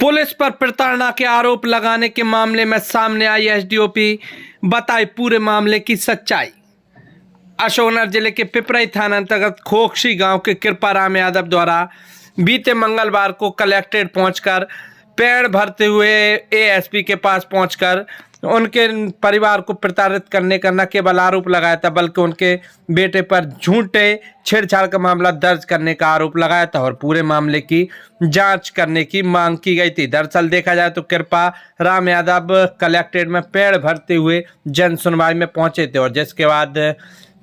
Police पर प्रताड़ना के आरोप लगाने के मामले में सामने आई एसडीओपी बताई पूरे मामले की सच्चाई। अशोकनगर जिले के पिपराई थाना अंतर्गत खोखसी गांव के कृपाराम यादव द्वारा बीते मंगलवार को कलेक्ट्रेट पहुंचकर पेड़ भरते हुए एएसपी के पास पहुंचकर उनके परिवार को प्रताड़ित करने का न केवल आरोप लगाया था बल्कि उनके बेटे पर झूठे छेड़छाड़ का मामला दर्ज करने का आरोप लगाया था और पूरे मामले की जांच करने की मांग की गई थी। दरअसल देखा जाए तो कृपाराम यादव कलेक्ट्रेट में पेड़ भरते हुए जन सुनवाई में पहुंचे थे और जिसके बाद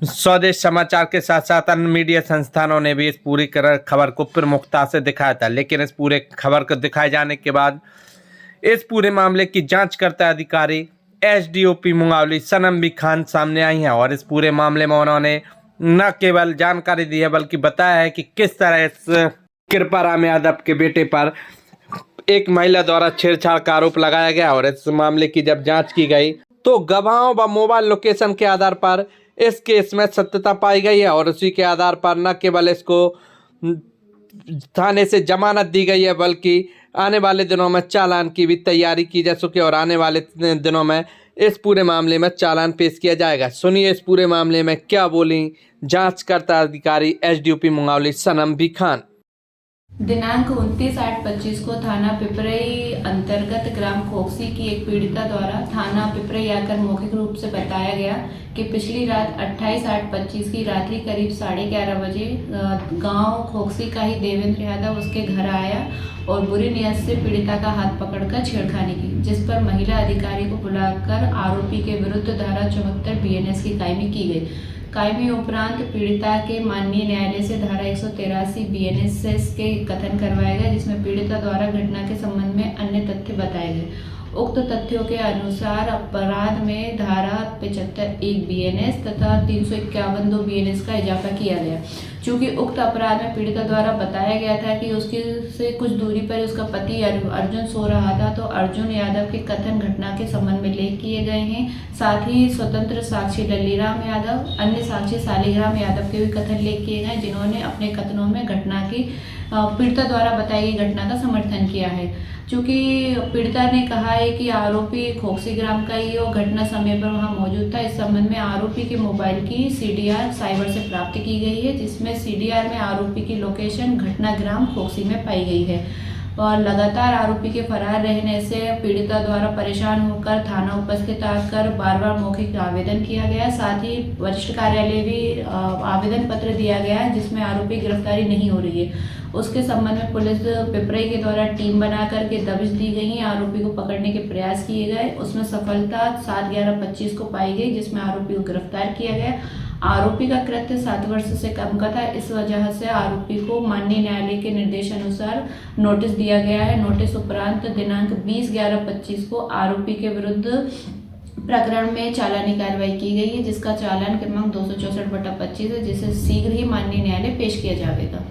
स्वदेश समाचार के साथ साथ अन्य मीडिया संस्थानों ने भी इस पूरी खबर को प्रमुखता से दिखाया था। लेकिन इस पूरे खबर को दिखाए जाने के बाद इस पूरे मामले की जांच करता अधिकारी एसडीओपी मुंगावली सनम बी खान सामने आई हैं और इस पूरे मामले में उन्होंने न केवल जानकारी दी है बल्कि बताया है कि किस तरह इस कृपाराम यादव के बेटे पर एक महिला द्वारा छेड़छाड़ का आरोप लगाया गया और इस मामले की जब जांच की गई तो गवाहों व मोबाइल लोकेशन के आधार पर इस केस में सत्यता पाई गई है और उसी के आधार पर न केवल इसको थाने से जमानत दी गई है बल्कि आने वाले दिनों में चालान की भी तैयारी की जा सके और आने वाले दिनों में इस पूरे मामले में चालान पेश किया जाएगा। सुनिए इस पूरे मामले में क्या बोली जांचकर्ता अधिकारी एसडीओपी मुंगावली सनम बी खान। दिनांक 29/8/25 को थाना पिपराई अंतर्गत ग्राम खोखसी की एक पीड़िता द्वारा थाना पिपराई आकर मौखिक रूप से बताया गया कि पिछली रात 28/8/25 की रात्रि करीब 11:30 बजे गांव खोखसी का ही देवेंद्र यादव उसके घर आया और बुरी नियत से पीड़िता का हाथ पकड़कर छेड़खानी की, जिस पर महिला अधिकारी को बुलाकर आरोपी के विरुद्ध धारा 74 बीएनएस की कायमी की गई। कायमी उपरांत पीड़िता के माननीय न्यायालय से धारा 183 बीएनएस के कथन करवाया गया, जिसमें पीड़िता द्वारा घटना के संबंध में अन्य तथ्य बताए गए। उक्त तथ्यों के अनुसार अपराध में धारा 75(1) बीएनएस तथा 351(2) बीएनएस का इजाफा किया गया। चूंकि उक्त अपराध में पीड़िता द्वारा बताया गया था कि उसके से कुछ दूरी पर उसका पति अर्जुन सो रहा था, तो अर्जुन यादव के कथन घटना के संबंध में लेख किए गए हैं। साथ ही स्वतंत्र साक्षी लल्लीराम यादव, अन्य साक्षी शालिग्राम यादव के भी कथन लेख किए गए, जिन्होंने अपने कथनों में घटना की पीड़िता द्वारा बताई गई घटना का समर्थन किया है। चूंकि पीड़िता ने कहा है कि आरोपी खोखसी ग्राम का ही और घटना समय पर वहां मौजूद था, इस संबंध में आरोपी के मोबाइल की सीडीआर साइबर से प्राप्त की गई है, जिसमें सीडीआर में आरोपी की लोकेशन घटना ग्राम खोखसी में पाई गई है। और लगातार आरोपी के फरार रहने से पीड़िता द्वारा परेशान होकर थाना उपस्थित आकर बार बार मौखिक आवेदन किया गया। साथ ही वरिष्ठ कार्यालय भी आवेदन पत्र दिया गया है, जिसमें आरोपी गिरफ्तारी नहीं हो रही है। उसके संबंध में पुलिस पिपराई के द्वारा टीम बना करके दबिश दी गई है, आरोपी को पकड़ने के प्रयास किए गए। उसमें सफलता 7/11/25 को पाई गई, जिसमें आरोपी को गिरफ्तार किया गया। आरोपी का कृत्य 7 वर्ष से कम का था, इस वजह से आरोपी को माननीय न्यायालय के निर्देशानुसार नोटिस दिया गया है। नोटिस उपरांत दिनांक 20/11/25 को आरोपी के विरुद्ध प्रकरण में चालानी कार्रवाई की गई है, जिसका चालान क्रमांक 264/25 है, जिसे शीघ्र ही माननीय न्यायालय पेश किया जाएगा।